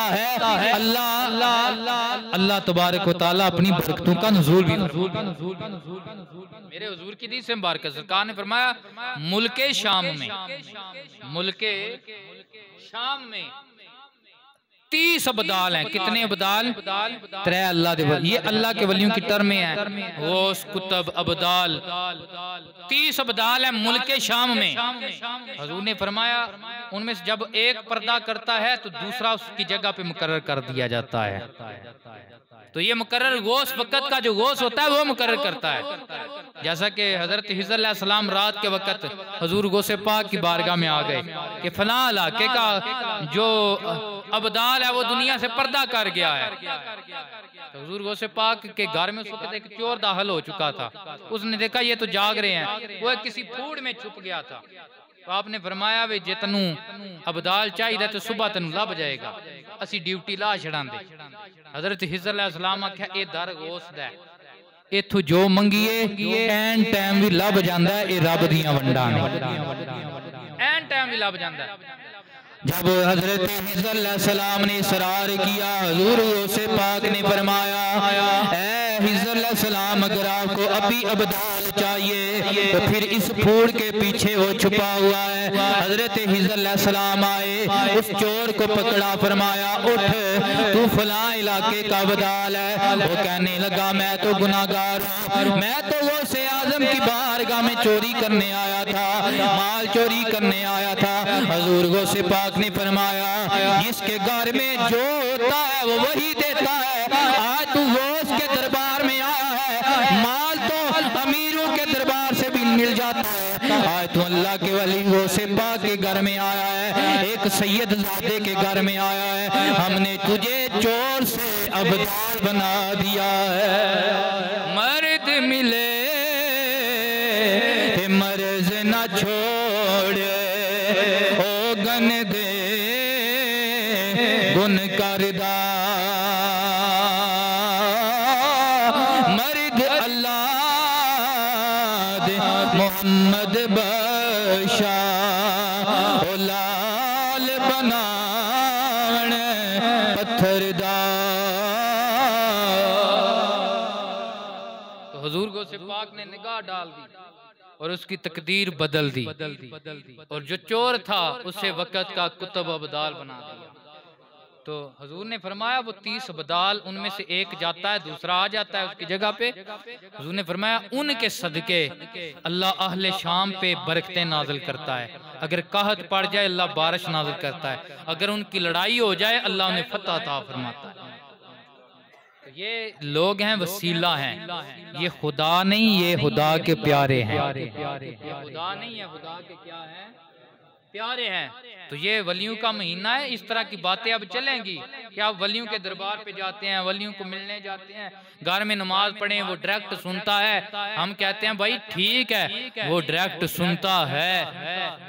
है अल्लाह तबारक व तआला अपनी बरकतों का नुज़ूल भी। मेरे हुजूर की हदीस से मुबारक सरकार ने फरमाया मुल्के शाम में 30 अबदाल हैं। कितने अबदाल? 3 अल्लाह दे वली। ये अल्लाह के वलियों की टर्म में है। गौस, कुतब, अबदाल 30 अबदाल है मुल्के शाम में। हुजूर ने फरमाया उनमें से जब एक पर्दा करता है तो दूसरा उसकी जगह पे मुकर्रर कर दिया जाता है। तो ये मुकर्रर गौस वक़्त का जो गौस होता है वो मुकर्रर करता है। जैसा कि हजरत हिज़्र अलैहिस्सलाम रात के वक़्त हुजूर गौसे पाक की बारगाह में आ गए कि फलां इलाके का जो अबदाल है वो दुनिया से पर्दा कर गया है। तो हुजूर गौसे पाक के घर में उस वक्त एक चोर दाखिल हो चुका था। उसने देखा ये तो जाग रहे हैं, वो किसी फूड में छुप गया था। तो आपने फरमाया वे जे तनू अबदाल चाहिए तो सुबह तेन लभ जाएगा, असी ड्यूटी ला छड़ांदे। हजरत हिज़्र अलैहिस्सलाम आख्या ये दर गौस दा है, इथों जो मंगीए एन टाइम भी लभ जांदा है। ये रब दियां वंडां ने, एन टाइम भी लभ जांदा है। जब हजरत हिज़्र अलैहिस्सलाम ने इसरार किया हुजूर गौसे पाक ने फरमाया ऐ हिज़्र अलैहिस्सलाम अगर आपको अभी अबदाल चाहिए तो फिर इस फूड के पीछे वो छुपा हुआ है। हजरत हिज़्र अलैहिस्सलाम आए, उस चोर को पकड़ा, फरमाया उठ तू फलां इलाके का अबदाल है। वो कहने लगा मैं तो गुनाहगार हूं, मैं तो गौसे आज़म की बारगाह में चोरी करने आया था, माल चोरी करने आया था। हुजूर गौसे पाक ने फरमाया जिसके घर में जो होता है वो वही देता है। आज तू गौस के दरबार में आया है, माल तो अमीरों के दरबार से भी मिल जाता है। आज तू अल्लाह के वली गौसे पाक के घर में आया है, एक सैयद ज़ादे के घर में आया है। हमने तुझे चोर से अबदाल बना दिया है। मर्द मिले मर्ज न छोड़े ओ गन दे गुन करदा मर्द अल्लाह दे मोहम्मद बशा ओ लाल बनाण पत्थर दा। तो हुजूर गौसे पाक ने निगाह डाल दी और उसकी तकदीर बदल दी और जो चोर था उसे वक़्त का कुतुब अबदाल बना दिया। तो हुजूर ने फरमाया वो 30 अबदाल उनमें से एक जाता है, दूसरा आ जाता है उसकी जगह पे। हुजूर ने फरमाया उनके सदके अल्लाह अहले शाम पे बरकतें नाजिल करता है। अगर कहत पड़ जाए अल्लाह बारिश नाजिल करता है, अगर उनकी लड़ाई हो जाए अल्लाह उन्हें फतह अता फरमाता है। ये लोग हैं वसीला हैं, ये खुदा नहीं, ये खुदा के प्यारे हैं। ये खुदा नहीं है, खुदा के क्या हैं? प्यारे हैं। तो ये वलियों का महीना है। इस तरह की बातें अब चलेंगी कि आप वलियों के दरबार पे जाते हैं, वलियों को मिलने जाते हैं, घर में नमाज पढ़ें वो डायरेक्ट सुनता है। हम कहते हैं भाई ठीक है वो डायरेक्ट सुनता है,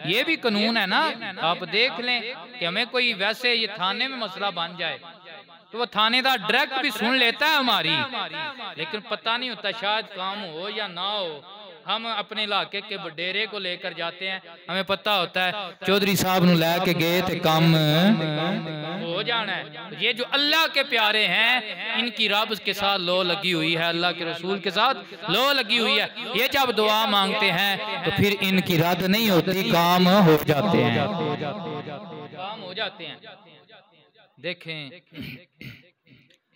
ये भी कानून है ना। आप देख लें कि हमें कोई वैसे ये थाने में मसला बन जाए तो वो थानेदार डायरेक्ट भी सुन लेता है हमारी, लेकिन पता नहीं होता शायद काम हो या ना हो। हम अपने इलाके के डेरे को लेकर जाते हैं, हमें पता होता है चौधरी साहब नु लेके गए थे काम हो जाना है। ये जो अल्लाह के प्यारे हैं इनकी रब के साथ लो लगी हुई है, अल्लाह के रसूल के साथ लो लगी हुई है। ये जब दुआ मांगते हैं तो फिर इनकी रद्द नहीं होती, काम हो जाते हैं, काम हो जाते हैं। देखें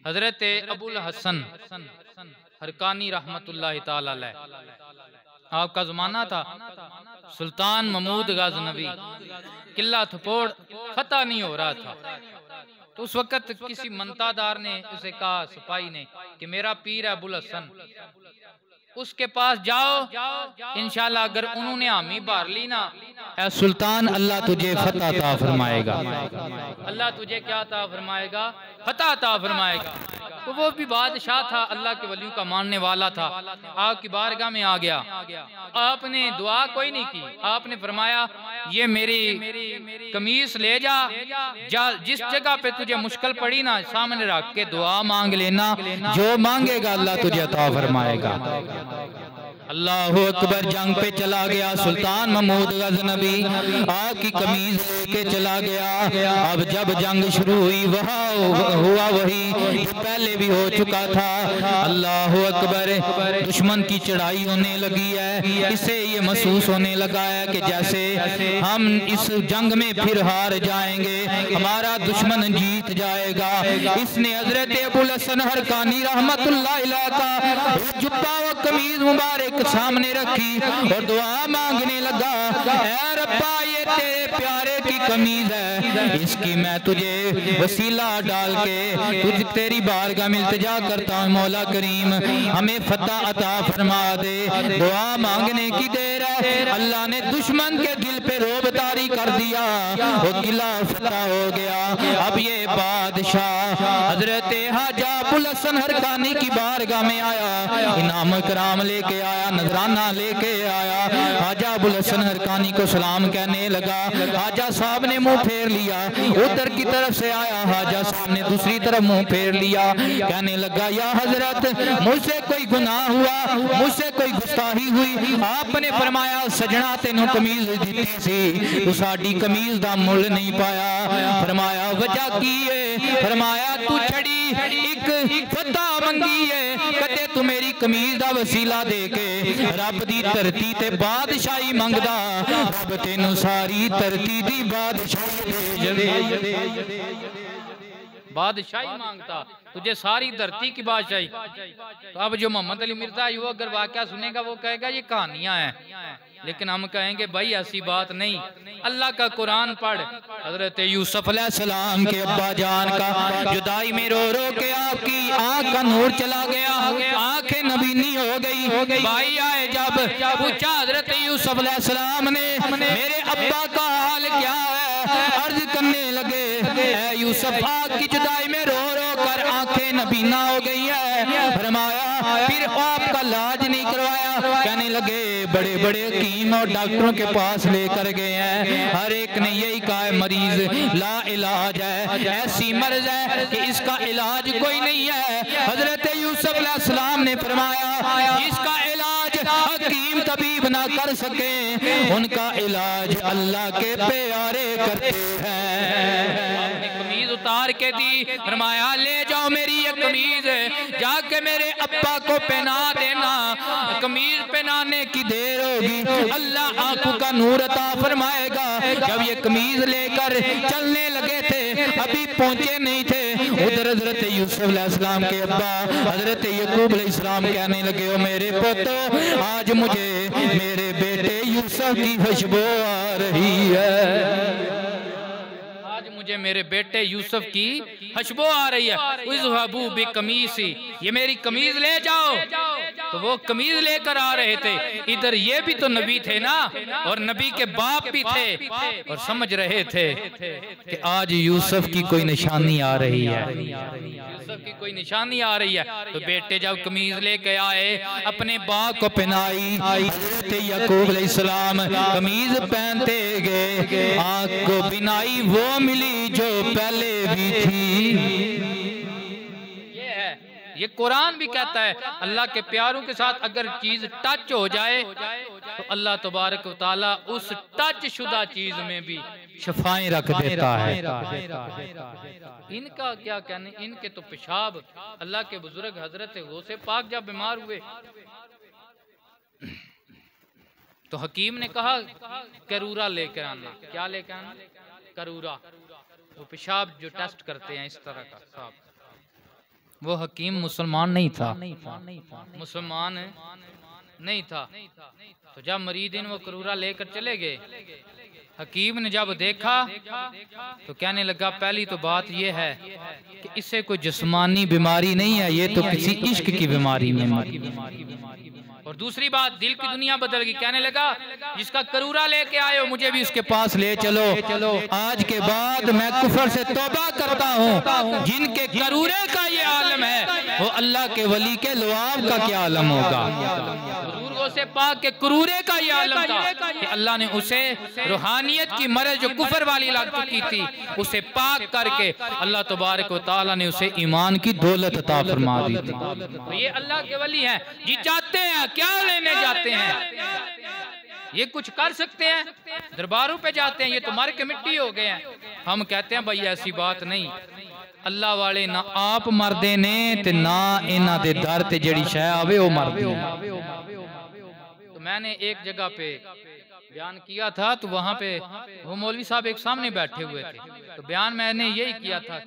हजरत अबुल हसन हरकानी रहमतुल्लाह ताला अलैह, आपका ज़माना था, सुल्तान महमूद गज़नवी, किला थपोड़ फतह नहीं हो रहा था। तो उस वक़्त किसी मंतादार ने उसे कहा, सिपाही ने, कि मेरा पीर है अबुल हसन, उसके पास जाओ, इंशाल्लाह अगर उन्होंने हामी भर ली ना ऐ सुल्तान अल्लाह तुझे फतह अता फरमाएगा, अल्लाह तुझे क्या अता फरमाएगा? फतह अता फरमाएगा। तो वो भी बादशाह था, अल्लाह के वलियों का मानने वाला था, आपकी बारगाह में आ गया। आपने दुआ कोई नहीं की, आपने फरमाया ये मेरी कमीज ले जा, जिस जगह पे तुझे मुश्किल पड़ी ना सामने रख के दुआ मांग लेना, जो मांगेगा अल्लाह तुझे अता फरमाएगा। अल्लाहु अकबर। जंग पे चला गया सुल्तान महमूद गजनबी, आग की कमीज लेके चला गया। अब जब जंग शुरू हुई वहाँ हुआ वही पहले भी हो चुका था। अल्लाहु अकबर। दुश्मन की चढ़ाई होने लगी है। इसे ये महसूस होने लगा है कि जैसे हम इस जंग में फिर हार जाएंगे, हमारा दुश्मन जीत जाएगा। इसने हजरत अबुल हसन हरकानी रहमतुल्लाह अलैह का जुब्बा व कमीज मुबारक सामने रखी और दुआ मांगने लगा, ऐ रब्बा ये तेरे प्यारे की कमीज है, इसकी मैं तुझे वसीला डाल के तुझ तेरी बारगाह में इल्तिजा करता हूँ। मौला करीम हमें फतह अता फरमा दे। दुआ मांगने की देर है, अल्लाह ने दुश्मन के दिल पे रोब तारी कर दिया, वो किला फतह हो गया। अब ये बादशाह हजरत हाजा अबुल हसन हरकानी की बारगाह में आया, इनाम कराम लेके आया, नजराना लेके आया। हाजा अबुल हसन हरकानी को सलाम कहने लगा। हाजा साहब ने मुंह फेर लिया, उधर की तरफ से आया, हाजा साहब ने दूसरी तरफ मुंह फेर लिया। कहने लगा, या हजरत मुझसे कोई गुनाह हुआ, मुझसे कोई गुस्ताही हुई? आपने फरमाया, सजना तेनों कमीज दी सी, तू साडी कमीज दा मुल नहीं पाया। फरमाया वजह की है? फरमाया तू छड़ी एक फतह मंगी है, कदे तू मेरी कमीज दा वसीला दे के रब दी धरती ते बादशाही मंगदा, रब तेनू सारी धरती दी बादशाही दे। बादशाही मांगता, तुझे सारी धरती की बादशाही। तो अब जो मोहम्मद अली मिर्जा वो अगर वाकया सुनेगा वो कहेगा ये कहानियां हैं, लेकिन हम कहेंगे भाई ऐसी बात नहीं। अल्लाह का कुरान पढ़। हजरत यूसुफ अलैहिस्सलाम के अब्बा जान का जुदाई में रो रो के आपकी आँख का नूर चला गया, आंखें नबीनी हो गई। भाई आए जब पूछा हजरत यूसुफ अलैहिस्सलाम ने, मेरे अब्बा का हाल क्या है? अर्ज करने लगे, यूसुफ आग की जुदाई में रो रो कर आंखें नबीना हो गई है। फरमाया फिर आपका इलाज नहीं करवाया? कहने लगे बड़े बड़े हकीम और डॉक्टरों के पास लेकर गए हैं, हर एक ने यही कहा है मरीज ला इलाज है, ऐसी मर्ज है कि इसका इलाज कोई नहीं है। हजरत यूसुफ अलैहिस्सलाम ने फरमाया इसका इलाज हकीम तबीब ना कर सके, उनका इलाज अल्लाह के प्यारे करते हैं। कमीज उतार के दी, फरमाया ले जाओ मेरी ये कमीज, जाके मेरे अब्बा को पहना देना। कमीज पहनाने की देर होगी, अल्लाह आंखों का नूर अता फरमाएगा। जब ये कमीज लेकर चलने लगे थे, अभी पहुंचे नहीं थे, उधर हजरत यूसुफ अलैहिस्सलाम के अब्बा हजरत यकूब अलैहिस्सलाम कहने लगे, ओ मेरे पुत्रो आज मुझे मेरे बेटे यूसुफ की खुशबू आ रही है, आज मुझे मेरे बेटे यूसुफ की खुशबू आ रही है। उज़हबू बिकमीसी, ये मेरी कमीज ले जाओ। तो वो कमीज लेकर आ रहे थे, इधर ये भी तो नबी थे ना, और नबी के बाप भी थे, और समझ रहे थे कि आज यूसुफ की कोई निशानी आ रही है, यूसुफ की कोई निशानी आ रही है। तो बेटे जब कमीज लेके आए, अपने बाप को पहनाई, हज़रत यकूब अलैहिस्सलाम कमीज पहनते गए, आँख को बिनाई वो मिली जो पहले भी थी। ये कुरान भी कहता है अल्लाह के प्यारों के साथ अगर चीज टच हो जाए तो अल्लाह तबारक व तआला उस टच शुदा चीज में भी शफाएं रख देता है। इनका क्या कहने, इनके तो पेशाब, अल्लाह के बुजुर्ग हजरत गौसे पाक जब बीमार हुए तो हकीम ने कहा करूरा लेकर आना। क्या लेकर आना? करूरा, वो पेशाब जो टेस्ट करते हैं इस तरह का साहब। वो हकीम मुसलमान नहीं था, मुसलमान नहीं था। तो जब मरीदिन वो करूरा लेकर चले गए, हकीम ने जब देखा तो कहने लगा पहली तो बात यह है कि इससे कोई जिस्मानी बीमारी नहीं है, ये तो किसी इश्क की बीमारी में मरी। और दूसरी बात दिल की दुनिया बदल गई। कहने लगा जिसका करूरा लेके आए हो मुझे भी उसके पास ले चलो, आज के बाद मैं कुफर से तौबा करता हूँ। जिनके करूरे का ये आलम है वो अल्लाह के वली के लुआब का क्या आलम होगा। गौसे पाक के क्रूरे का ये आलम था कि अल्लाह ने उसे रूहानियत की मरज जो कुफर वाली लग चुकी थी उसे पाक करके अल्लाह तबारक व तआला ने उसे ईमान की दौलत अता फरमा दी थी। तो ये अल्लाह के वली हैं जी, चाहते हैं क्या लेने जाते हैं, ये कुछ कर सकते हैं, दरबारों पे जाते हैं, ये तो मर के मिट्टी हो गए हैं। हम कहते हैं भाई ऐसी बात नहीं, अल्लाह वाले ना आप मरदे ने ते ना इन्हां दे दर ते जेड़ी शै आवे ओ मरदी है। तो मैंने एक जगह पे बयान किया था, तो वहाँ पे वो मौलवी साहब एक सामने बैठे हुए थे, तो बयान मैंने यही किया था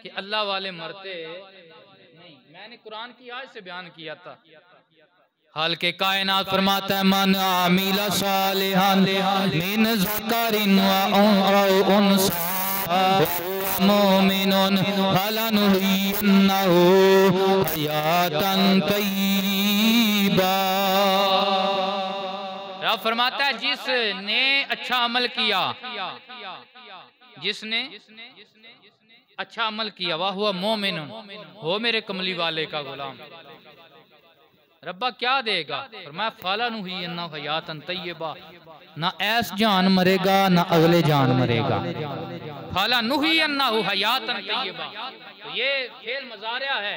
कि अल्लाह वाले मरते नहीं, मैंने कुरान की आयत से बयान किया था। हाल के कायनात फरमाता है मन आमिला सालिहान मिन ज़करिन व उन्सा मोमिनुन फलनुहयिन्नहु हयातन तय्यिबा। रब फरमाता है जिसने अच्छा अमल किया, जिसने अच्छा अमल किया, वाह हुआ मोमिनुन, हो मेरे कमली वाले का गुलाम, रब्बा क्या देगा, फरमाया फलनुहयिन्नहु हयातन तय्यिबा, ना ऐस जान मरेगा ना अगले जान मरेगा, फलनुहयिन्नहु हयातन तय्यिबा। तो ये फेल मज़ारिया है,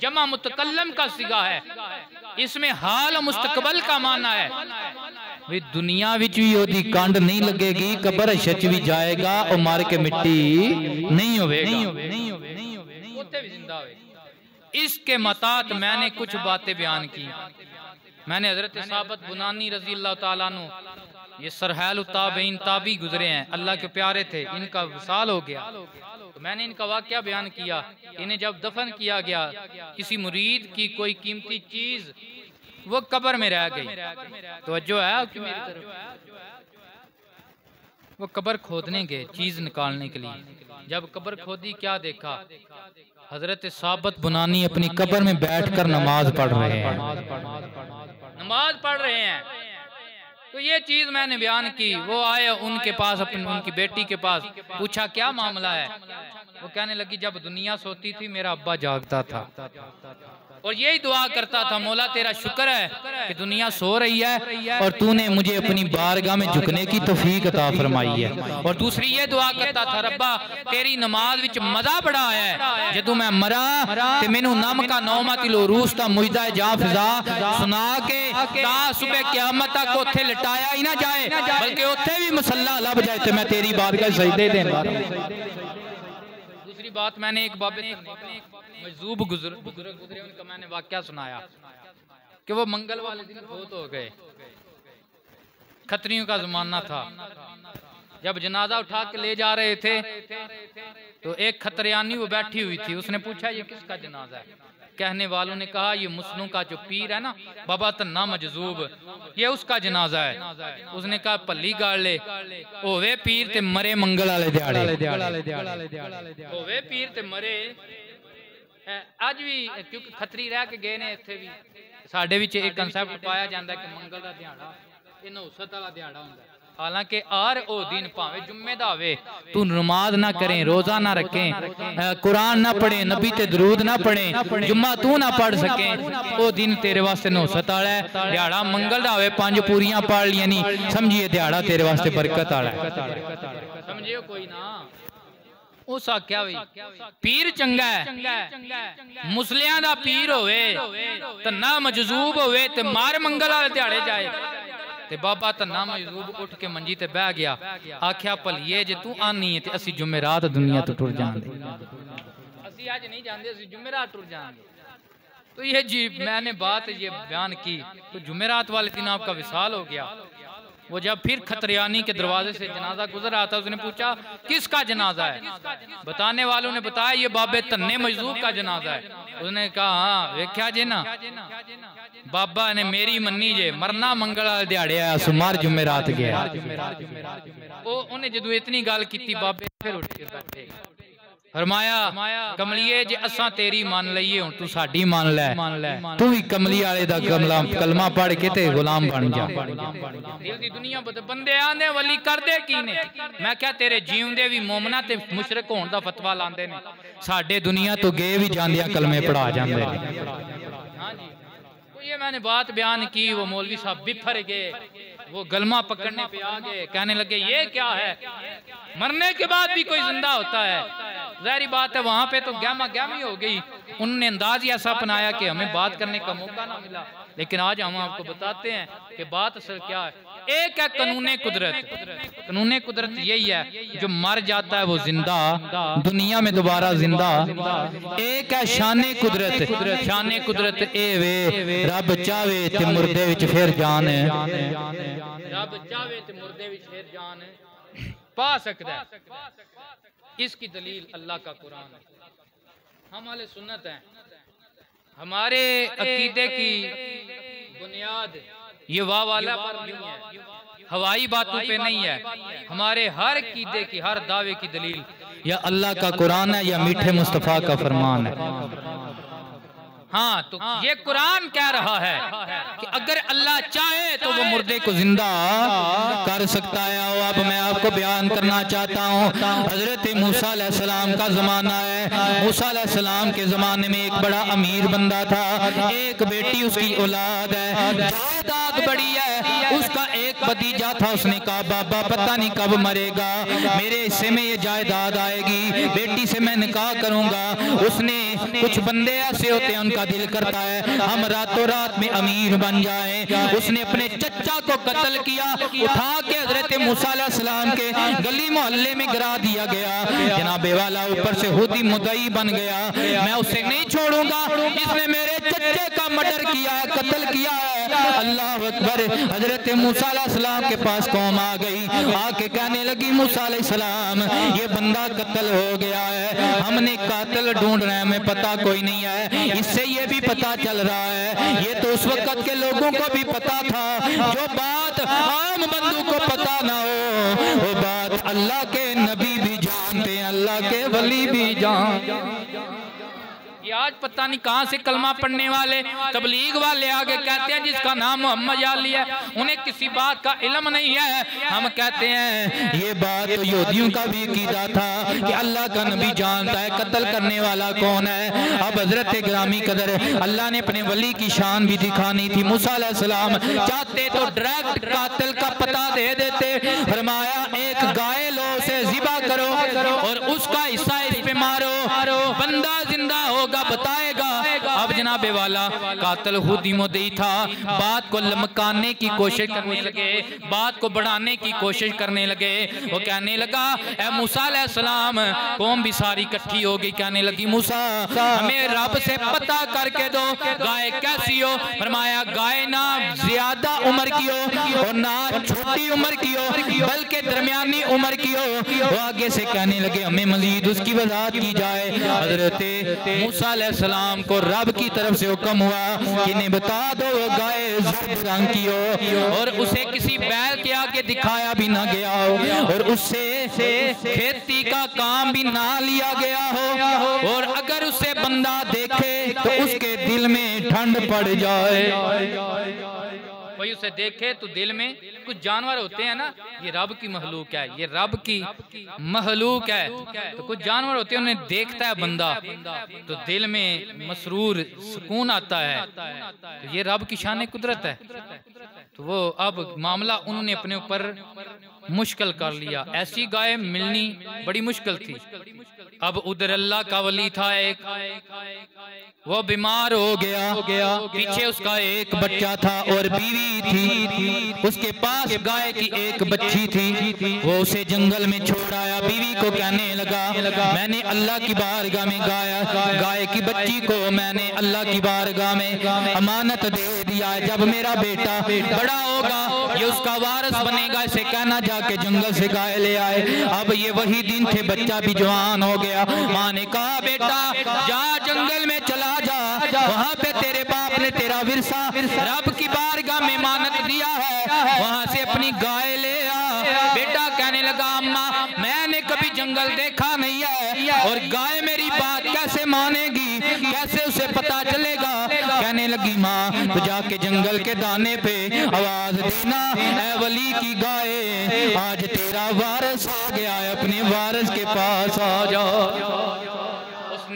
जमा मुतकल्लम का सिगा है, इसमें हाल मुस्तकबल का माना है। वे दुनिया विच भी ओदी कंड नहीं लगेगी, कब्र सच भी जाएगा और मार के मिट्टी नहीं होवेगा, उते भी जिंदा होवेगा। इसके मतात मैंने कुछ बातें बयान की। मैंने हजरत साबत बुनानी रजी अल्लाह ताला अन्हु, ये सरहैल ताबईन ताबी गुजरे हैं, अल्लाह के प्यारे थे, इनका विसाल हो गया, तो मैंने इनका वाकया बयान किया। इन्हें जब दफन किया गया, किसी मुरीद की कोई कीमती चीज वो कब्र में रह गई, तो जो है कि मेरी तरफ वो कब्र खोदने गए चीज निकालने के लिए, जब कब्र खोदी क्या देखा, हजरत साबत बुनानी अपनी कब्र में बैठकर नमाज पढ़ रहे हैं, नमाज पढ़ रहे हैं। तो ये चीज मैंने बयान की। वो आए उनके पास, अपनी उनकी बेटी के पास, पूछा क्या मामला है। वो कहने लगी जब दुनिया सोती थी मेरा अब्बा जागता था और यही दुआ करता था, मौला तेरा शुक्र है कि दुनिया सो रही है और तूने मुझे अपनी बारगाह में झुकने की तौफीक अता फरमाई है। और दूसरी ये दुआ करता था, रब्बा तेरी नमाज विच मजा बड़ा है, जदों मैं मरा ते मैनू नम का नौमतिल उरूस दा मुजदा जा फिजा सुना के ता सुबह क़यामत तक ओथे लटाया ही ना जाए, बल्कि ओथे भी मसल्ला लब जाए ते मैं तेरी बारगाह सजदे देंदा। दूसरी बात मैंने एक बाबे मजूब बुजुर्ग गुजरे, उनका मैंने वाकया सुनाया कि वो मंगल वाले दिन फौत हो गए। खत्रियों का जमाना था, जब जनाजा उठा के ले जा रहे थे तो एक खतरियानी वो बैठी हुई थी, उसने पूछा ये किसका जनाजा है। कहने वालों ने कहा ये मुस्लिम का जो पीर है ना बाबा तन्ना मजजूब, ये उसका जनाजा है। उसने कहा पल्ली गाड़ ले, होवे पीर ते मरे मंगल वाले दिहाड़े, होवे पीर ते मरे। अज भी क्योंकि खतरी रह के गए ने, इत्थे भी साडे विच एक कंसैप्ट पाया जाता है कि मंगल का दिहाड़ा ये नौसत वाला दिहाड़ा होंदा है। हालांकि आर ओ दिन भावे जुम्मे दा होवे, तू नमाज ना करें, रोजा ना रखें, कुरान ना पढ़े, नबी ते दरूद ना पढ़े, जुम्मा तू ना पढ़ सके, ओ दिन तेरे वास्ते नौसत वाला है। दिहाड़ा मंगल दा होवे, 5 पूरियां पढ़ लिया नहीं समझिए दिहाड़ा तेरे वास्ते बरकत वाला है। समझियो कोई ना उस आख्या पीर चंगा है, मुसलियां दा पीर होवे तन्ना मजजूब होवे ते मार मंगल वाले दिहाड़े जाए। ते बाबा तन्ना मजजूब उठ के मंजी ते बह गया, आख्या भलिए जे तू आनी है ते असी जुमेरात दुनिया तो टुर जांदे, असी अज नहीं जांदे, असी जुमेरात टुर जाएंगे। तो ये जी मैंने बात ये बयान की, तो जुमेरात वाले दिन आपका विसाल हो गया। वो जब फिर खतरियानी के दरवाजे से जनाजा गुजर रहा था, उसने पूछा किसका जनाजा है। बताने वालों ने बताया ये बाबे तन्ने मजदूर का जनाजा है। उसने कहा हाँ वेख्या जे ना बाबा ने मेरी मन्नी जे मरना मंगल दिहाड़े आया सुमार जुमेरात गया। वो उन्हें जदों इतनी गल की बाबे फिर उठ के बैठे, फरमाया कमलिए जे असा तेरी मान लईए हुण तू साडी मान लै, तू भी कमली वाले दा कलमा पढ़ के ते गुलाम बन जा। दिल दी दुनिया बंदे आंदे वली करदे की ने, मैं क्या तेरे जीवंदे भी मोमना ते मुशरक होण दा फतवा लांदे ने, साडे दुनिया तो गए भी जांदियां कलमे पढ़ा जांदे ने। हां जी ये मैंने बात बयान की, वो मौलवी साहब बिफर गए, वो गलमा पकड़ने पे आ गए, कहने लगे ये क्या है, मरने के बाद भी कोई जिंदा होता है। जाहिर बात है वहां पे तो गहमा गहमी हो गई, उन्होंने अंदाज ही ऐसा अपनाया कि हमें बात करने का मौका ना मिला। लेकिन आज हम आपको बताते हैं कि बात असल क्या है। एक है कानूने कुदरत, कानूने कुदरत यही है जो मर जाता है वो जिंदा, दुनिया में दोबारा जिंदा। एक है शाने कुदरत, शाने कुदरत ए वे रब चावे ते मुर्दे विच फिर जान, रब चावे ते मुर्दे विच फिर जान पा सकता है। इसकी दलील अल्लाह का कुरान है। हम अहले सुन्नत हैं, हमारे अकीदे की बुनियाद ये वाह वाला पर नहीं है, हवाई बातों पे नहीं है। हमारे हर अकीदे की, हर दावे की दलील या अल्लाह का कुरान है या मीठे मुस्तफ़ा का फरमान है। हाँ, तो ये कुरान कह रहा है कि अगर अल्लाह चाहे तो वो मुर्दे को जिंदा कर सकता है। और अब मैं आपको बयान करना चाहता हूँ, हजरत मूसा अलैहिस्सलाम का जमाना है। मूसा अलैहिस्सलाम के जमाने में एक बड़ा अमीर बंदा था, एक बेटी उसकी औलाद है, जायदाद बड़ी है। उसका एक भतीजा था, उसने कहा बाबा पता नहीं कब मरेगा, मेरे हिस्से में ये जायदाद आएगी, बेटी से मैं निकाह करूंगा। उसने कुछ बंदे ऐसे होते हैं उनका दिल करता है हम रातों रात में अमीर बन जाएं। उसने अपने चचा को कत्ल किया, उठा के हजरत मूसा अलैहिस्सलाम के गली मोहल्ले में गिरा दिया गया। जनाबे वाला ऊपर से खुद ही मुद्दई बन गया, मैं उसे नहीं छोड़ूंगा, इसने मेरे चचे का मर्डर किया है, कत्ल किया है। अल्लाह अकबर। हजरत मूसा अलैहिस्सलाम के पास कौम आ गई, आके कहने लगी मूसा अलैहिस्सलाम ये बंदा कत्ल हो गया है, हमने कातिल ढूंढ रहे हैं, हमें पता कोई नहीं है। इससे ये भी पता चल रहा है ये तो उस वक्त के लोगों को भी पता था, जो बात आम बंदू को पता ना हो वो बात अल्लाह के नबी भी जानते हैं, अल्लाह के वली भी जानते। ये आज पता नहीं कहां से कलमा पढ़ने वाले तबलीग वाले आगे कहते हैं जिसका नाम मोहम्मद अली है, उन्हें किसी बात का इल्म नहीं है। हम कहते हैं ये बात तो यहूदियों का भी कीदा था कि अल्लाह का नबी जानता है कत्ल करने वाला कौन है। अब हजरत ग्रामी कदर अल्लाह ने अपने वली की शान भी दिखानी थी। मूसा अलैहिस्सलाम चाहते तो डायरेक्ट कातिल का पता दे देते, फरमाया एक गाय लो, उसे ज़िबा करो और उसका हिस्सा इस पे मारो, बंदा जिंदा होगा बताएगा। अब जनाबे वाला कातिल खुद ही मुद्दई था, बात को लमकाने की कोशिश करने लगे, बात को बढ़ाने की कोशिश करने लगे। वो कहने लगा ए मूसा अलैहिस्सलाम, कौम भी सारी इकट्ठी हो गई, कहने लगी मूसा हमें रब से पता करके दो गाय कैसी हो। फरमाया गाय ना ज्यादा उम्र की हो और ना छोटी उम्र की हो, बल्कि दरमियानी उम्र की हो। वो आगे से कहने लगे हमें मजीद उसकी वजाहत की जाए। हजरत मूसा अलैहिस्सलाम को रब की तरफ से हुक्म हुआ कि इन्हें बता दो वो गाय ज़र्द रंग की हो और उसे किसी बैल के आगे दिखाया भी ना गया हो और उससे खेती का काम भी ना लिया गया हो, और अगर उसे बंदा देखे तो उसके दिल में ठंड पड़ जाए। कोई उसे देखे तो दिल में, कुछ जानवर होते हैं ना, ये रब की महलूक है, ये रब की महलूक है, तो कुछ जानवर होते हैं उन्हें देखता है बंदा तो दिल में मसरूर सुकून आता है, तो ये रब की शान कुदरत है। तो वो अब मामला उन्होंने अपने ऊपर मुश्किल कर लिया, ऐसी गाय मिलनी बड़ी मुश्किल थी। अब उधर अल्लाह का वली था एक, वो बीमार हो गया, पीछे उसका एक बच्चा था और बीवी थी, उसके पास गाय की एक बच्ची थी। वो उसे जंगल में छोड़ आया, बीवी को कहने लगा मैंने अल्लाह की बारगाह में गाय की बच्ची को मैंने अल्लाह की बारगाह में अमानत दे दिया है, जब मेरा बेटा बड़ा होगा ये उसका वारिस बनेगा, इसे कहना जाके जंगल से गाय ले आए। अब ये वही दिन थे, बच्चा भी जवान हो गया। माँ ने कहा बेटा जा जंगल में चला जा, वहाँ पे तेरे बाप ने तेरा विरसा रब की बारगाह में मानत दिया है, वहाँ से अपनी गाय ले आ। बेटा कहने लगा अम्मा मैंने कभी जंगल देखा नहीं है और गाय मेरी बात कैसे मानेगी, कैसे उसे पता चलेगा। कहने लगी माँ तो जाके जंगल के दाने पे आवाज देना ऐ वली की गाय आज तेरा वारिस आ गया है, अपने वारिस के पास आ जाओ।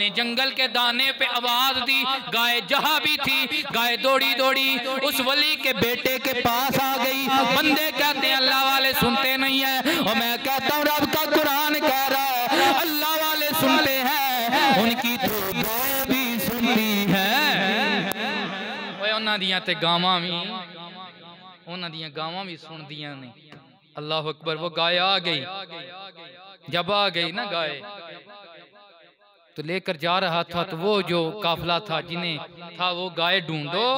हमने जंगल के दाने पे आवाज दी, गाय जहां भी थी गाय दौड़ी दौड़ी उस वली के बेटे के पास आ गई। बंदे कहते हैं अल्लाह वाले सुनते नहीं है, और मैं कहता हूँ रब का कुरान कह रहा है अल्लाह वाले सुनते हैं, उनकी तो गाय भी सुनती है। उन्हां दियां ते गावां भी, उन्हां दियां गावां भी सुनदियां ने। अल्लाह अकबर। वो गाय आ गई, जब आ गई ना गाय तो लेकर जा रहा था, तो वो जो काफिला था जिन्हें था वो गाय ढूंढो,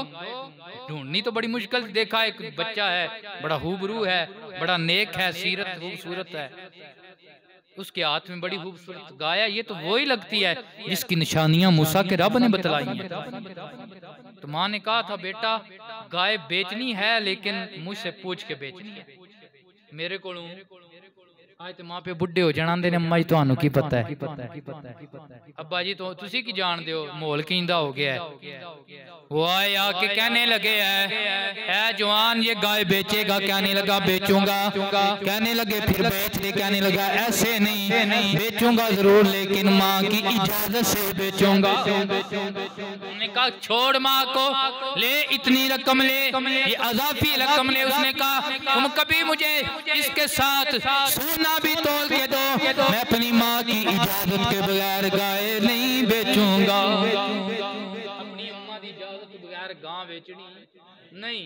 ढूंढनी तो बड़ी मुश्किल। देखा एक बच्चा है बड़ा खूबरू है, बड़ा नेक है, सीरत खूबसूरत है, उसके हाथ में बड़ी खूबसूरत गाय है। ये तो वही लगती है जिसकी निशानियां मूसा के रब ने बतलाई हैं। तो माँ ने कहा था बेटा गाय बेचनी है लेकिन मुझसे पूछ के बेचनी है, मेरे को आज तो माँ पे बुढ़े हो जाना ने। अम्मा जी तुहानू की पता है, अब्बा जी तो तुसी की जान दो माहौल किंदा हो गया है। वो आए आके कहने लगे है जवान ये गाय बेचेगा? कहने लगा बेचूंगा। कहने लगे फिर बेच दे? कहने लगा ऐसे नहीं, बेचूंगा जरूर लेकिन माँ की इजाजत से बेचूंगा। उन्होंने कहा छोड़ माँ को, ले इतनी रकम ले, ये अजाफी रकम ले। उसने कहा तुम कभी मुझे इसके साथ सोना भी तोल के दो, मैं अपनी माँ की इजाजत के बगैर गाय नहीं बेचूंगा। अपनी अम्मा की इजाजत के बगैर गाय बेचनी नहीं।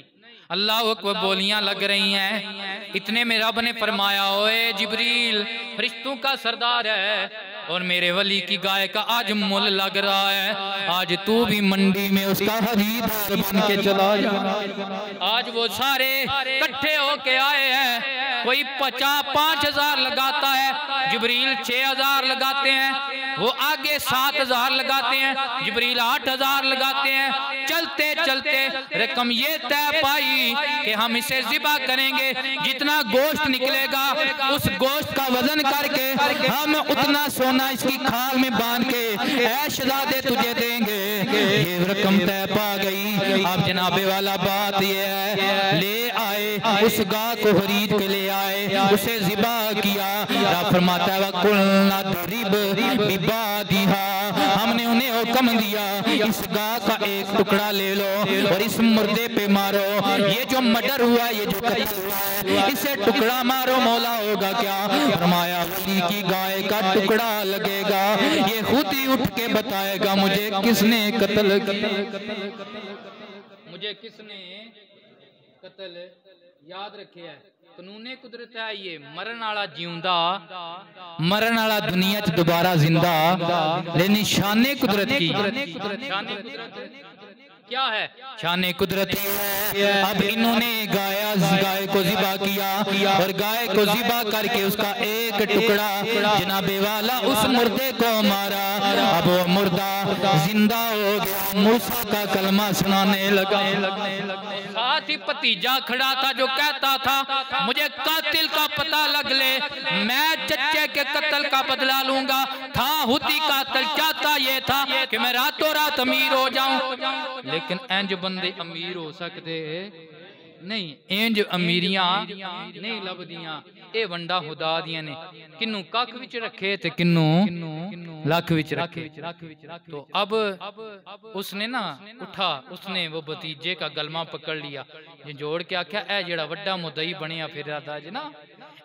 अल्लाह अकबर बोलियां लग रही हैं। इतने में रब ने फरमाया ओए जिब्रील फरिश्तों का सरदार है और मेरे वली की गाय का आज मुल लग रहा है, आज तू भी मंडी में उसका खरीदार बन के चला जा। आज वो सारे इकट्ठे होके आए हैं, कोई 5,000 लगाता है, जिब्रील 6,000 लगाते हैं, वो आगे 7,000 लगाते हैं, जिब्रील 8,000 लगाते हैं। चलते चलते रकम ये तय पाई कि हम इसे ज़िबा करेंगे, जितना गोश्त निकलेगा उस गोश्त का वजन करके हम उतना सोना इसकी खाल में बांध के ऐ शहजादे तुझे देंगे। ये रकम तय पा गई। अब जनाबे वाला बात ये है, ले आए उस गाय को खरीद के ले आए, उसे ज़िबा किया। रब फरमाता है वकुलना दरिब बिबादिहा, हमने उन्हें हुक्म दिया इस गाय का एक टुकड़ा ले लो और इस मुर्दे पे मारो। ये जो मर्डर हुआ, ये जो कत्ल हुआ है, इसे टुकड़ा मारो। मौला होगा क्या? फरमाया वली की गाय का टुकड़ा लगेगा, ये खुद ही उठ के बताएगा मुझे किसने कत्ल, मुझे किसने कत्ल। याद रखे है कानूने कुदरत है ये, मरण वाला जिंदा, मरण वाला दुनिया च दोबारा जिंदा, लेकिन शाने कुदरत की क्या है? शाने कुदरत है। अब इन्होंने गाय को ज़िबा किया और गाय को ज़िबा करके उसका एक टुकड़ा जनाबे वाला उस मुर्दे को मारा। अब वो मुर्दा जिंदा हो गया, मूसा का कलमा सुनाने लगा। साथ ही भतीजा खड़ा था जो कहता था मुझे कातिल का पता लग ले, मैं चच्चे के कत्ल का बदला लूंगा। था हुती कातिल चाहता ये था कि मैं रातों रात अमीर हो जाऊं, लेकिन इंज बंदे अमीर हो सकते नहीं, इंज अमीरियां नहीं लभदियां। ये वंडा खुदा दियां ने, किन्नू कख विच रखे ते किन्नू लख विच रखे। तो अब उसने ना उठा, उसने वो भतीजे का गलमा पकड़ लिया, जोड़ के आख्या ऐ जेड़ा वड्डा मुद्दई बनिया फिर रहा है ना,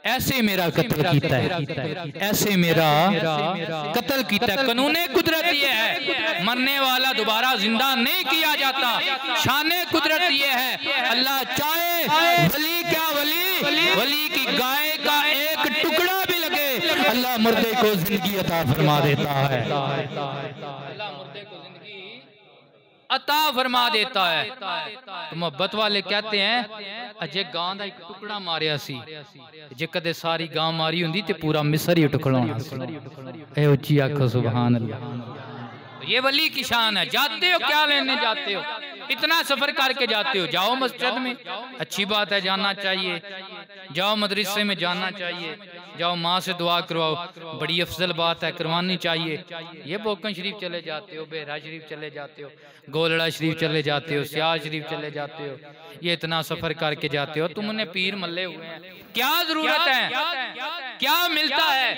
ऐसे मेरा कत्ल कीता है, ऐसे मेरा कत्ल कीता है। कानूने कुदरत ये है, मरने वाला दोबारा जिंदा नहीं किया जाता। शाने कुदरत ये है, अल्लाह चाहे वली क्या वली की गाय का एक टुकड़ा भी लगे, अल्लाह मुर्दे को जिंदगी अता फरमा देता है। अल्लाह मुर्दे को जिंदगी अता फरमा देता है। तो मोहब्बत वाले कहते हैं अजे गां दा एक टुकड़ा मारिया सी, जे कदे सारी गां मारी हुंदी ते पूरा मिस्र ही टुकड़ाना सी। ए उच्ची आखो सुभान अल्लाह। ये वली की शान है। जाते हो क्या लेने जाते हो, इतना सफर करके जाते हो, जाओ मस्जिद में, अच्छी बात है, जाना चाहिए। जाओ मदरसे में जाना चाहिए, जाओ माँ से दुआ करवाओ, बड़ी अफजल बात है, करवानी चाहिए। ये बोकन शरीफ चले जाते हो, बेहरा शरीफ चले जाते हो, गोलड़ा शरीफ चले जाते हो, सियाज शरीफ चले जाते हो, ये इतना सफर करके जाते हो, तुमने पीर मल्ले हुए हैं। क्या जरूरत है, क्या मिलता है?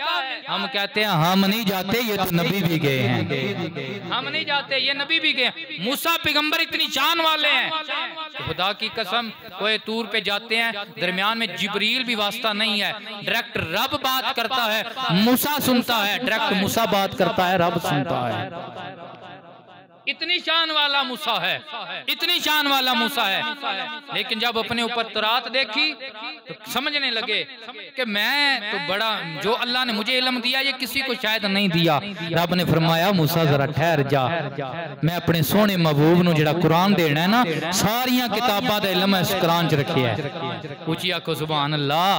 हम कहते हैं हम नहीं जाते, ये तो नबी भी गए हैं। हम नहीं जाते, ये नबी भी गए। मूसा पैगंबर इतनी शान वाले हैं, खुदा की कसम कोई तूर पे जाते हैं, दरमियान में जिब्रील भी वास्ता नहीं है, डायरेक्ट रब बात करता है, मूसा सुनता है, डायरेक्ट मूसा बात करता है, रब सुनता है। इतनी शान वाला मूसा है, इतनी शान वाला मूसा है। लेकिन जब अपने ऊपर तरात देखी तो समझने लगे कि मैं तो बड़ा, जो अल्लाह ने मुझे इल्म दिया ये किसी को शायद नहीं दिया। रब ने फरमाया मूसा जरा ठहर जा, मैं अपने सोने महबूब नूं जिहड़ा कुरान देना है ना, सारियां किताबां दा इल्म इस कुरान च रखिया है। उची आखो सुभान अल्लाह।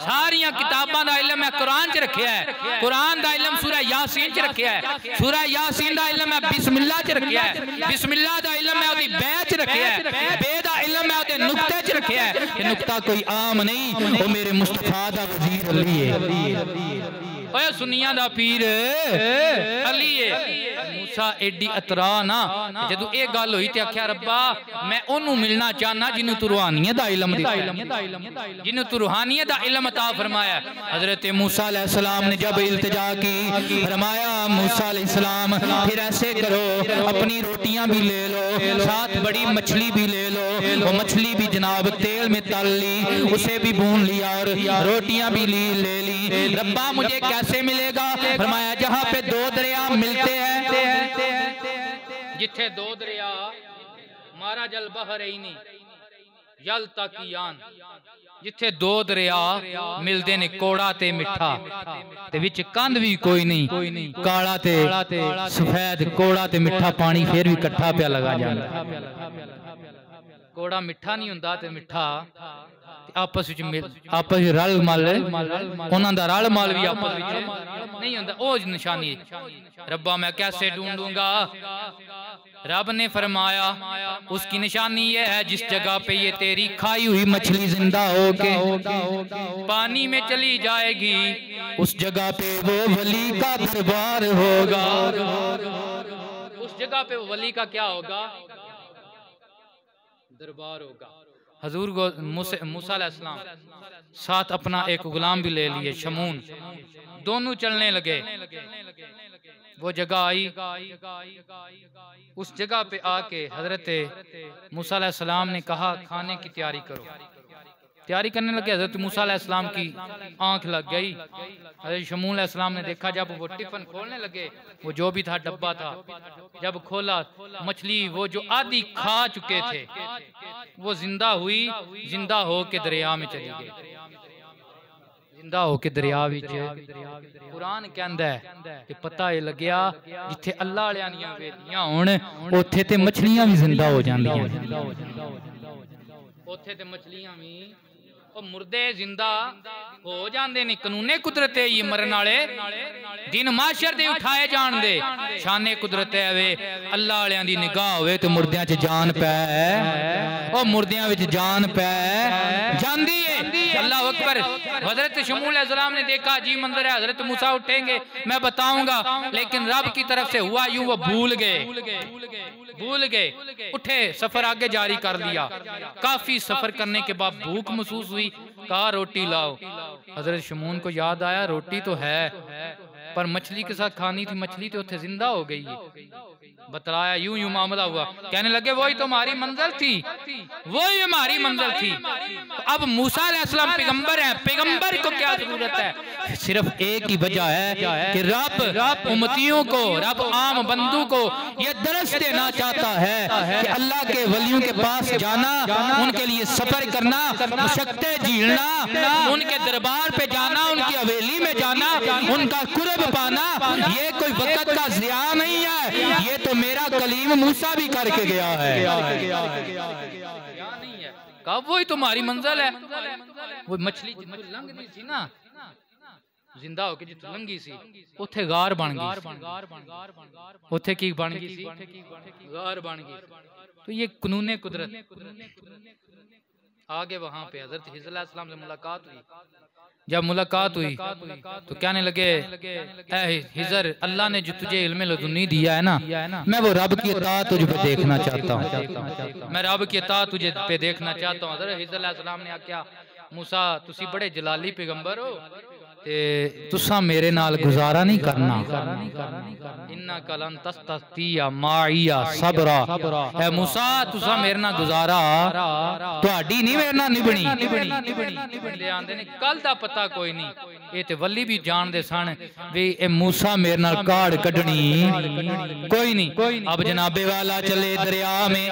सारियां किताबां दा इल्म है कुरान च रखिया है। कुरान दा इल्म सूरह यासीन च रखिया है। सूरह यासीन दा इल्म है बिस्मिल्लाह रखिया है। बिस्मिल्लाह दा इल्म है ओदी बैच रखिया है। बे दा इल्म है ओदे नुक्ते च रखिया है। ये नुक्ता कोई आम नहीं, ओ मेरे मुस्तफा दा वजीर अली है। ओए सुनिया दा पीर अली है। मूसा एडी अतरा ना, जदों ये गल हुई ते आख्या रब्बा मैं ओनू मिलना चाहना जिन्नू तू रूहानियत दा इल्म दिता, जिन्नू तू रूहानियत दा इल्म अता फरमाया। हजरत मूसा अलैहिस्सलाम ने जब इल्तिजा की, फरमाया मूसा अलैहिस्सलाम फिर ऐसे करो, अपनी रोटियां भी ले लो, साथ बड़ी मछली भी ले लो। वो मछली भी जनाब तेल में तल ली, उसे भी भून लिया और रोटियां भी ले ली। रब्बा मुझे कैसे मिलेगा? फरमाया जहाँ पे दो दरिया मिलते हैं, जिथे दो दरिया मारा जल बहरैनी यल तकियान, जिथे दो दरिया मिलते ने कोड़ा ते मिठा, ते विच कंध भी कोई नहीं, काला ते सफेद, कोड़ा ते मिठा पानी फिर भी इकट्ठा पिया लगा जाता। कोड़ा मिठा नहीं हुंदा ते मिठा आपस विच रल मल, उन्हां दा रल मल भी आपस विच नहीं हुंदा। ओ निशानी रब्बा मैं कैसे ढूंढूंगा? रब ने फरमाया उसकी निशानी ये है, जिस जगह पे ये तेरी खाई हुई मछली जिंदा होके पानी में चली जाएगी, उस जगह पे वो वली का दरबार होगा। उस जगह पे वो वली का क्या होगा? दरबार होगा। हजूर मूसा अलैहिस्सलाम साथ अपना एक गुलाम भी ले लिए, शमून, दोनों चलने लगे। वो जगह आई, उस जगह पे आके हजरत मूसा अलैहिस्सलाम ने कहा खाने की तैयारी करो। तैयारी करने लगे, हजरत मूसा अलैहिस्सलाम की आंख लग गई। हजरत शमून अलैहिस्सलाम ने देखा, जब वो टिफिन खोलने लगे, वो जो भी था डब्बा था, जब खोला मछली वो जो आधी खा चुके थे वो जिंदा हुई, जिंदा हो के दरिया में चली गई, जिंदा हो के दरिया विच। कुरान कहंदा है कि पता ये लग्या जिथे अल्लाह वालियां दियां वेदियां होण उत्थे ते मछलियां भी जिंदा हो जांदियां, उत्थे ते मछलियां भी मुर्दे जिंदा हो जाते ने। कानूने कुदरत है, ये मरन वाले दिन माशर दे उठाए जान दे, शाने कुदरत है वे। अल्लाह वालियां दी निगाह होवे ते मुर्दियां च जान पै, ओ मुर्दियां विच जान पै जांदी है। अल्लाह अकबर। हजरत शमूल अलैहिस्सलाम ने देखा जी मंजर है, हजरत मूसा उठेंगे मैं बताऊंगा, लेकिन रब की तरफ से हुआ यूं, वो भूल गए, उठे, सफर आगे जारी कर लिया। काफी सफर करने के बाद भूख महसूस हुई, कहा रोटी लाओ। हजरत शमून को याद आया रोटी तो है पर मछली के साथ खानी थी, मछली तो उठे जिंदा हो गई है। बतलाया यूं मामला हुआ। कहने लगे वही तो हमारी मंजिल थी, वही हमारी मंजिल थी। तो अब मूसा अलैहिस्सलाम पैगंबर है, पैगंबर को क्या जरूरत है? सिर्फ एक ही वजह है कि रब उम्मतियों को, रब आम बंदू को ये दरस देना चाहता है कि अल्लाह के वलियों के पास जाना, उनके लिए सफर करना, मशक्कतें झेलना, उनके दरबार पे जाना, उनकी हवेली में जाना, उनका कुर्ब पाना, ये कोई वक्त का ज़िया नहीं है, ये तो मेरा कलीम मूसा भी करके गया है। कब वही तुम्हारी मंजिल है। वो मछली लंघदी सी ना, जिंदा होके जिथे लंघी सी, उथे गार बन गई। उथे की बन गई सी? गार बन गई। तो ये कानूने कुदरत। आगे वहां पे हजरत हिजर अलैहिस्सलाम से मुलाकात हुई। जब मुलाकात हुई तो कहने लगे ऐ हिजर, अल्लाह ने जो तुझे इल्म लदुनी दिया है ना, मैं वो रब की अताअत तुझ पे देखना चाहता हूँ, मैं रब की अताअत तुझे पे देखना चाहता हूँ। हजरत हिजर अलैहिस्सलाम ने क्या मूसा तुसी बड़े जलाली पैगंबर हो ते तुसा मेरे नाल गुजारा नहीं करना। इन्ना कलन तस्ततिया माइया सबरा, ए मूसा तुसा मेरे नाल गुजारा तुहाडी नहीं मेरे नाल निभनी। बंदे आंदे ने कल दा पता कोई नहीं, ये ते वली भी जानदे सन वे ए मूसा मेरे नाल काड़ कढनी कोई नहीं। अब जनाबे वाला चले दरिया में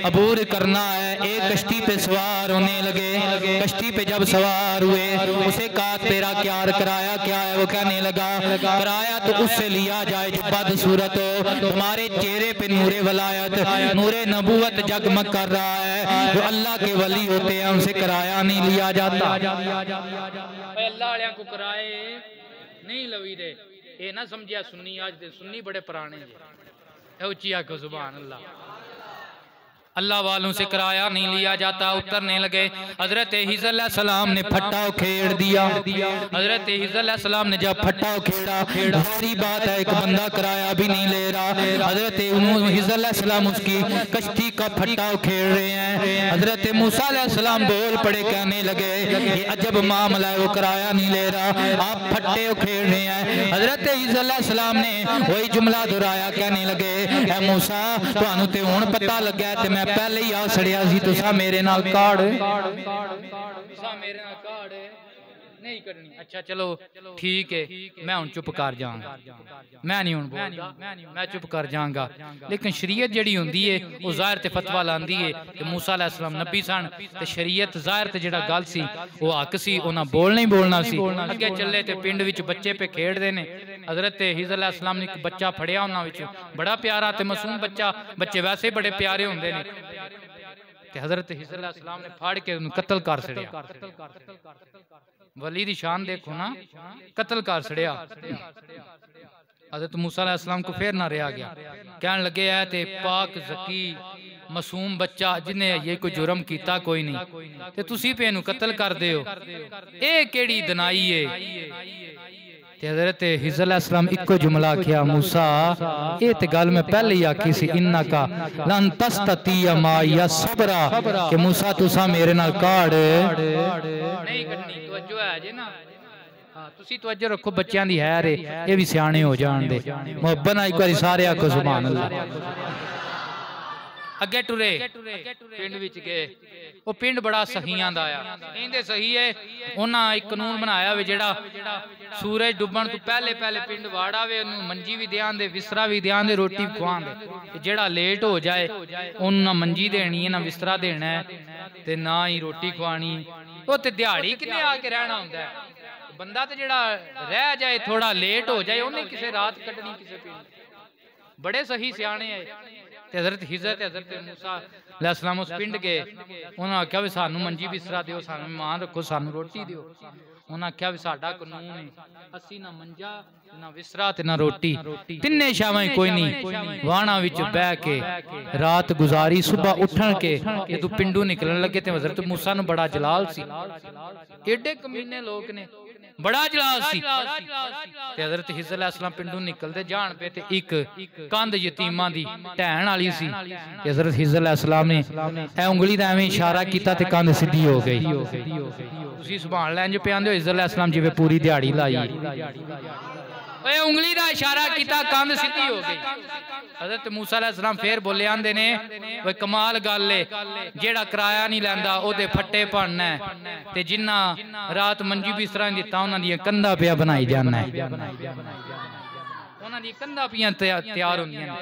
अबूर करना है, एक कश्ती पे सवार होने लगे। कश्ती पे जब सवार हुए उसे कहा तेरा क्या कराया क्या है? वो कहने लगा कराया तो उससे लिया जाए जो बदसूरत हो, तुम्हारे चेहरे पे नूरे वलायत नूरे नबूवत जगमग कर रहा है, जो अल्लाह के वली होते हैं उनसे कराया नहीं लिया जाता। अल्लाह वालियां को कराए नहीं लवी दे, ये ना समझिया सुन्नी आज दे सुन्नी बड़े पुराने है। उच्ची आखो सुभान अल्लाह। अल्लाह वालों से कराया नहीं लिया जाता। उतरने लगे, हजरत हिज़्र अलैहिस्सलाम ने फट्टा उखेड़ दिया। हजरत हिज़्र अलैहिस्सलाम ने जब फट्टा उखेड़ा, सारी बात है एक बंदा कराया भी नहीं ले रहा। हजरत हिज़्र अलैहिस्सलाम उसकी कश्ती का फट्टा उखेड़ रहे हैं। हजरत मूसा अलैहिस्सलाम बोल पड़े, कहने लगे ये अजब मामला है, वो कराया नहीं ले रहा, आप फट्टे उखेड़ रहे हैं। हजरत हिज़्र अलैहिस्सलाम ने वही जुमला दोहराया, कहने लगे ऐ मूसा तुहानू ते हुण पता लग्या ते मैं पहले ही आ सड़िया सी, तुसा मेरे नाल काड़ नहीं करनी। अच्छा चलो ठीक है, मैं हुण चुप कर जाऊंगा, मैं नहीं हुण बोलदा, मैं चुप कर जाऊंगा। लेकिन शरीयत जिहड़ी हुंदी है वो ज़ाहिर ते फतवा लांदी है कि मूसा अलैहिस्सलाम नबी सन ते शरीयत ज़ाहिर ते जिहड़ा गल सी वो हक सी, उन्हां बोलना ही बोलना सी। अगे चले ते पिंड विच बच्चे पे खेडदे ने। हजरत हिज़्र अलैहिस्सलाम ने एक बच्चा फड़िया उन्हां विचों, बड़ा प्यारा ते मासूम बच्चा, बच्चे वैसे बड़े प्यारे हुंदे ने। ते हजरत हिज़्र अलैहिस्सलाम ने फाड़ के उन्हें कत्ल कर छड़िया। वली दी शान देखो ना, कत्ल कर छड़िया। हजरत मूसा अलैहिस्सलाम को फिर ना रहा गया, कहने लगे है ते पाक ज़की मासूम बच्चा जिन्हें ये कोई जुर्म किया कोई नहीं ते तुसी पे इहनू कत्ल कर दे हो, ये केड़ी दनाई है? हजरत हिज़्र अलैहिस्सलाम इको जुमला किया, मूसा ये ते गल मैं पहले ही आखी सी, इन्ना का लन तस्ततिया माइया सबरा, कि मूसा तुसा मेरे नाल काड़ नहीं करनी। तवज्जो है जे ना, हां तुसी तवज्जो रखो, बच्चों दी है रे, ये भी सियाणे हो जान दे। मुहब्बत नाल एक बारी सारे आखो सुभान अल्लाह। अगे टुरे पिंड विच गए, वो पिंड बड़ा सहियां दा आया। कहंदे सही है उन्हां एक कानून बनाया वे जेड़ा सूरज डुबण तो पहले पहले पिंड वाड़ा वे, उन्हें मंजी भी देआं दे, विसरा भी देआं दे, रोटी खुआं दे। जेड़ा लेट हो जाए उन्हें ना मंजी देनी है ना विसरा देना है ते ना ही रोटी खुआनी। वो ते दिहाड़ी किन्ने आके रहना हुंदा है, बंदा ते जेड़ा रह जाए थोड़ा लेट हो जाए उन्हें किसे रात कटनी किसे पिंड। बड़े सही सियाणे है। हजरत हिज़्र ते हजरत मूसा अलैहिस्सलाम उस पिंड गए, उन्होंने आख्या भी सानू मंजी बिस्तरा दिओ, सानू मेहमान रखो, सानू रोटी दिओ। उन्होंने आख्या भी साडा कानून है, असी ना मंजा ना विसरा ते ना रोटी, तिन्ने शावां कोई नहीं। वाणा विच बह के रात गुजारी, सुबह उठण के जदों पिंडू निकलन लगे ते हजरत मूसा नू बड़ा जलाल सी, एडे कमीने लोग ने, बड़ा जलाल सी। ते हजरत हिज़्र अलैहिस्सलाम पिंडू निकलदे जान पे ते एक कंध यतीमां दी ढैण वाली सी। ते हजरत हिज़्र अलैहिस्सलाम ने ए उंगली दा एवें इशारा कीता ते कंध सीधी हो गई। तुसीं सुभान अल्लाह इंज पियांदे हो हिज़्र अलैहिस्सलाम जिवें पूरी दिहाड़ी लाई, ओए उंगली दा इशारा कीता कंध सीधी हो गई। हजरत मूसा अलैहिस्सलाम फिर बोले आंदे ने ओए कमाल गल है, जेड़ा किराया नहीं लैंदा ओदे फट्टे भनना है ते जिन्ना रात मंजी बिस्तरा दिता उन्हां दी कंधा पिया बनाई जाना है, उन्हां दी कंधा पिया तैयार होंदियां ने।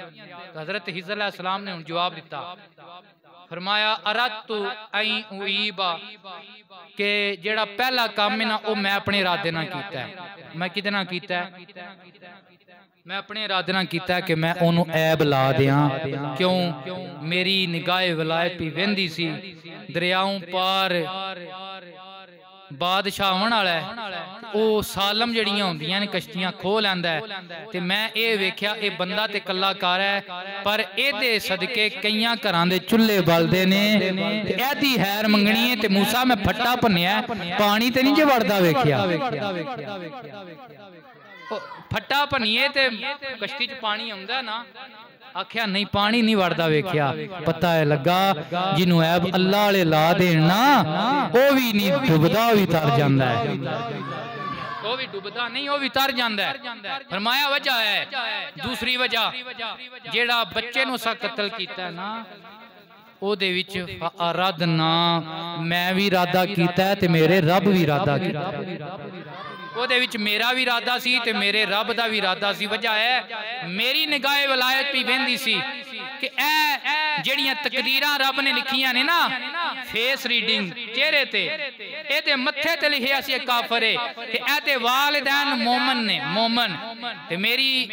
हजरत हिज़्र अलैहिस्सलाम ने हुण जवाब दिता, फरमाया अरतु आई उईबा, के जेड़ा पहला काम है ना वो मैं अपने इरादे नाल कीता है। मैं किदे नाल कीता है? मैं अपने इरादे नाल कीता है कि मैं ओनू ऐब ला दियां। क्यों? मेरी निगाह विलायत भी वेंदी सी, दरियाओं पार बादशाह आने वाला है, वो सालम जड़ियां होंदियां ने कश्तियां खो लैंदा है। ते मैं ये वेख्या ये बंदा ते कलाकार है, पर एदे सदके कईयां घरां दे चुल्हे बलदे ने, ते एदी हैर मंगनी है। ते मूसा मैं फट्टा भन्निया, पानी ते नहीं जे वड़दा वेख्या, फट्टा भनिए ते कश्ती च पानी आउंदा ना, आख्या नहीं पानी नहीं वड़दा वेख्या, पता है लगा जिन्हों ऐब अल्लाह वाले ला देना वो भी नहीं डुबदा, भी तर जांदा है, वो भी डुबदा नहीं, वो भी तर जांदा है। फरमाया वजह है दूसरी वजह जेड़ा बच्चे नूं सा कत्ल कीता है ना ओदे विच आराधना मैं भी इरादा कीता है ते मेरे रब भी इरादा कीता ओदे विच मेरा भी इरादा सी ते मेरे रब दा भी इरादा सी। वजह है मेरी निगाहे वलायत भी वेंदी सी कि ए जेड़ियां तकदीरां रब ने लिखियां ने ना फेस रीडिंग चेहरे ते एदे मत्थे ते लिखिया सी काफर है ते ए ते वालिदैन मोमन ने मोमन ते मेरी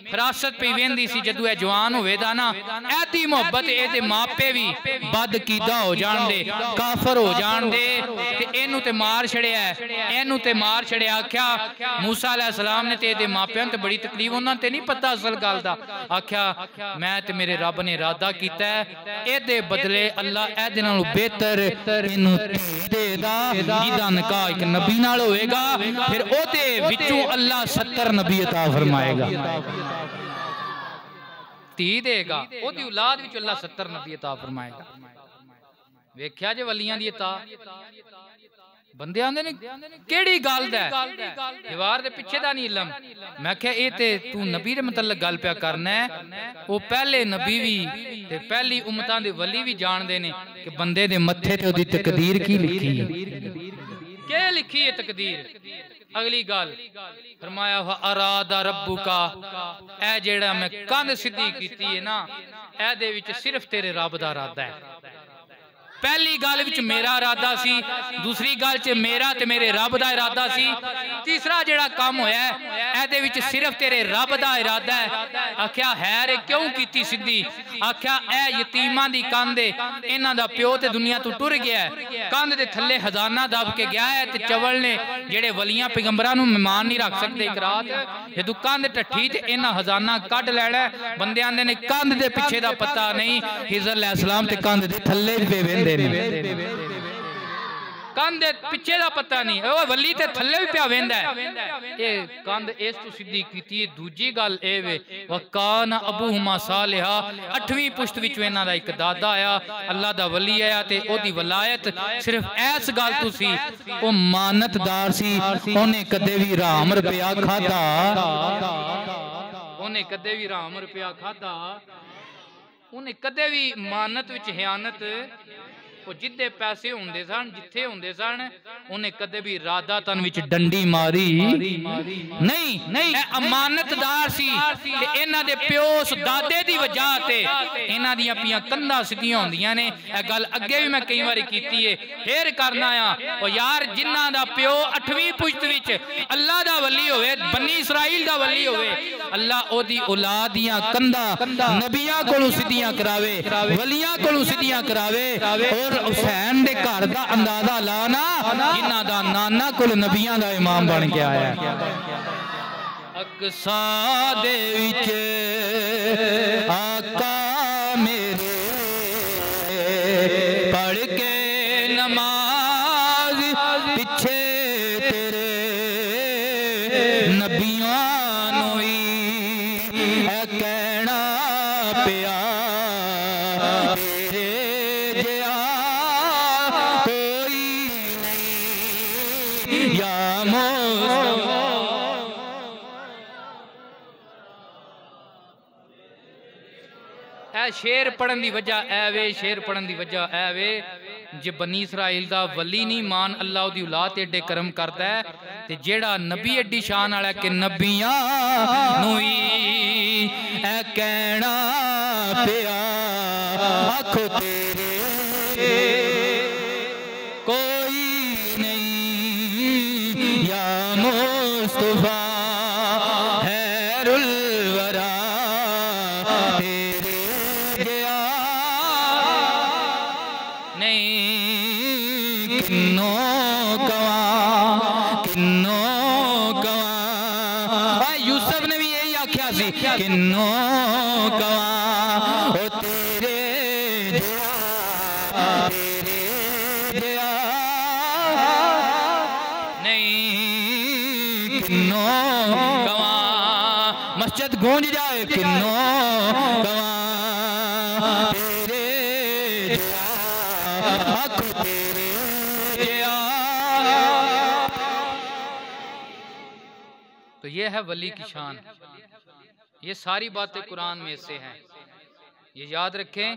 फरासत पे वेंदी सी जदों ए जवान होवेदा ना ऐती मोहब्बत एदे मापे भी बदकीदा हो जान दे काफर हो जान दे ते एनू ते मार छड़िया एनू ते मार छड़िया। आख्या मूसा अलैहिस्सलाम ने ते एदे मापियां ते बड़ी तकलीफ उन्हां ते नहीं पता असल गल दा। आख्या मैं ते मेरे रब ने इरादा कीता है एदे बदले अल्लाह एदे नालों बेहतर इनू देदा जिदा निकाह एक नबी नाल होएगा फिर ओदे विचों अल्लाह 70 नबी अता फरमाएगा धी देगा ओदी औलाद विच अल्लाह 70 नबी अता फरमाएगा। वेख्या जे वलियां दी अता बंदे आंदे ने केड़ी गल दा दीवार दे पिछे दा नहीं इलम। मैं क्या ए ते तू नबी दे मतलब गल पिया करना है वो पहले नबी भी ते पहली उम्मतां दे वली भी जानदे ने कि बंदे दे मत्थे ते ओदी तकदीर की लिखी है के लिखी है तकदीर। अगली गल फरमाया अरादा रब्बुका ए जेड़ा मैं कंध सीधी कीती है ना ए दे विच सिर्फ तेरे रब दा इरादा है। पहली गल विच मेरा इरादा सी दूसरी गल च मेरा ते मेरे रब दा इरादा सी तीसरा जेड़ा काम होया है एदे विच सिर्फ तेरे रब दा इरादा है। आख्या हैर क्यों कीती सीधी। आख्या ए यतीमां दी कंध इन्हां दा प्यो ते दुनिया तो टुर गया है कंध दे थल्ले खजाना दब के गया है ते चवल ने जेड़े वलियां पैगंबरां नूं मेहमान नहीं रख सकदे एक रात जदों कंध टट्ठी ते इन्हां खजाना कढ लैना बंदे आंदे ने कंध दे पिछे दा पता नहीं हिजर अलैहिस्सलाम ते कंध दे थल्ले पे वेंदे कंध पिछे दा पता नहीं ओ वली ते थल्ले भी पिया वेंदा है ये कंध इस तो सीधी कीती। दूजी गल ए वे वकान अबूहुमा सालिहा 8वीं पुश्त विच इन्हां दा एक दादा आया अल्लाह दा वली आया ते ओदी वलायत सिर्फ इस गल तो सी ओ मानतदार सी ओने कदे भी राम रुपया खादा ओने कदे भी राम रुपया खादा उन्हें कदे भी मानत विच हियानत वो जिद्दे पैसे होंदे सन जिथे होंदे सन उन्हें कदे भी इरादा तन विच डंडी मारी नहीं नहीं अमानतदार सी ते इन्हां दे प्यो उस दादे दी वजह ते इन्हां दियां पियां कंधां सीधियां होंदियां ने। ए गल अगे भी मैं कई बारी कीती है फिर करना आ ओ यार जिन्हां दा प्यो 8वीं पुश्त विच अल्लाह दा वली होवे बनी इसराइल दा वली होवे अल्लाह ओदी औलाद दियां कंधां नबियां कोलों सीधियां करावे वलियां कोलों सीधियां करावे और हुसैन दे घर दा अंदाजा लाना जिन्हां दा नाना कुल नबियां दा इमाम बन के आया अक्सा दे विच आका मेरे पढ़ के नमाज पिछे तेरे नबियां नूं ही कहना पिया शेर पढ़न की वजह है वे शेर पढ़न की वजह है वे जे बनी इसराइल दा वली नहीं मान अल्लाह दी औलाद एडे कर्म करता है ते जेड़ा नबी एडी शान वाला कि नबियां नूं ही ऐ कहना पिया आखो तेरे कोई नहीं या मुस्तफा हैरुल वरा यूसुफ ने भी यही आख्या सी किन्नो गवा तेरे नहीं किन्नो गवा मस्जिद गूंज जाए किन्नो गवा ये है वली की शान। ये सारी बातें कुरान में से हैं, ये याद रखें।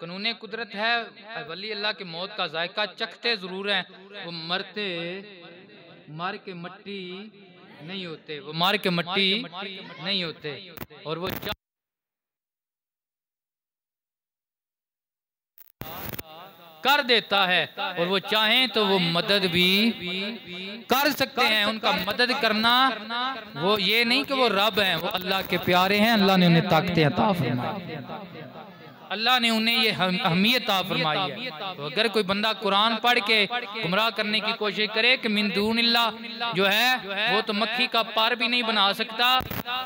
कानून कुदरत है, वली अल्लाह के मौत का जायका चखते ज़रूर हैं, वो मर के मट्टी नहीं होते, वो मर के मट्टी नहीं होते। और वो कर देता है, और वो चाहें तो वो मदद भी कर सकते हैं। उनका मदद करना, वो ये नहीं कि वो रब हैं, वो अल्लाह के प्यारे हैं। अल्लाह ने उन्हें ताकतें अता फरमाई, अल्लाह ने उन्हें ये अहमियत अता फरमाई है। तो अगर कोई बंदा कुरान पढ़ के गुमराह करने की कोशिश करे कि मिन दूनिल्लाह जो है वो तो मक्खी का पर भी नहीं बना सकता,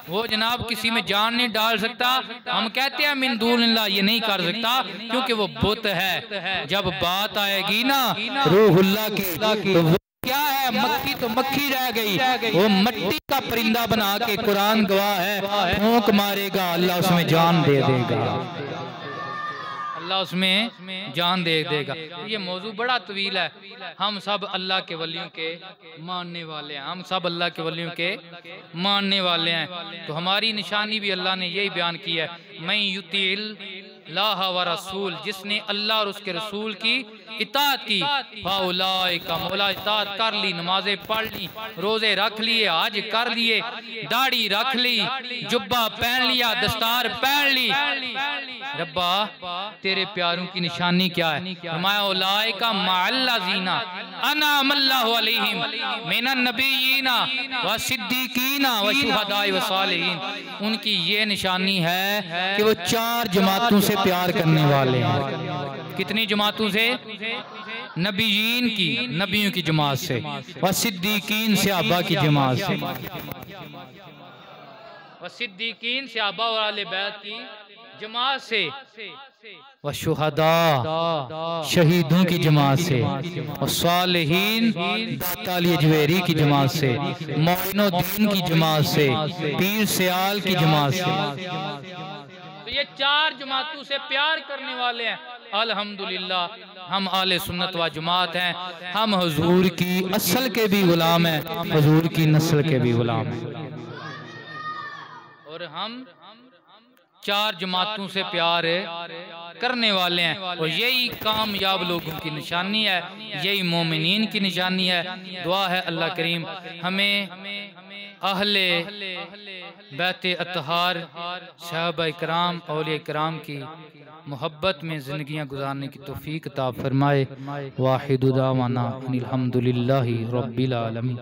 वो जनाब किसी में जान नहीं डाल सकता, हम कहते हैं मिन दूनिल्लाह ये नहीं कर सकता क्योंकि वो बुत है। जब बात आएगी ना रूहुल्लाह की तो वो क्या है, मक्खी तो मक्खी रह गई, वो मट्टी का परिंदा बना के कुरान गवाह है, फूंक मारेगा अल्लाह उसमें जान दे देगा, अल्लाह उसमें जान दे देगा। ये मौजू बड़ा तवील है। हम सब अल्लाह के वलियों के मानने वाले हैं, हम सब अल्लाह के वलियों के मानने वाले हैं। तो हमारी निशानी भी अल्लाह ने यही बयान की है, मैं युतिल लाह व रसूल, जिसने अल्लाह और उसके रसूल की इताअत की, फाउलाइका मौला इताअत कर ली, नमाजें पढ़ ली, रोजे रख लिए, हज कर लिए, दाढ़ी रख ली, जुब्बा पहन लिया, दस्तार पहन ली। रब्बा तेरे प्यारों की निशानी क्या है? फरमाया उलाइका मअल्लज़ीना अनअम अल्लाहु अलैहिम मिनन नबिय्यीना व सिद्दीकीना व शुहदाए व सालिहीन। उनकी ये निशानी है कि वो 4 जमातों से प्यार करने वाले हैं। कितनी जमातों से? नबीयीन की, नबियों की जमात से, व सिद्दीकीन सहाबा की जमात से, व सिद्दीकीन सहाबा और अहले बैत की जमात से, व शुहदा शहीदों की जमात से, और सालिहीन दाताली अजवेरी की जमात से, मोइनुद्दीन की जमात से, पीर सयाल की जमात से। तो ये 4 जमातों से प्यार करने वाले हैं। अल्हम्दुलिल्लाह हम आले सुन्नत व जमात हैं, हम हुजूर की असल के भी गुलाम हैं, हुजूर की नस्ल के भी गुलाम हैं, और हम 4 जमातों से प्यार करने वाले हैं। और यही कामयाब लोगों की निशानी है, यही मोमिनीन की निशानी है। दुआ है अल्लाह करीम हमें अहले बैते अतहार सहाबा इकराम औलिया इकराम की मोहब्बत में ज़िंदगियाँ गुजारने की तौफीक अता फरमाए। वाहिदु दावाना अनिल हम्दुलिल्लाहि रब्बिल आलमीन।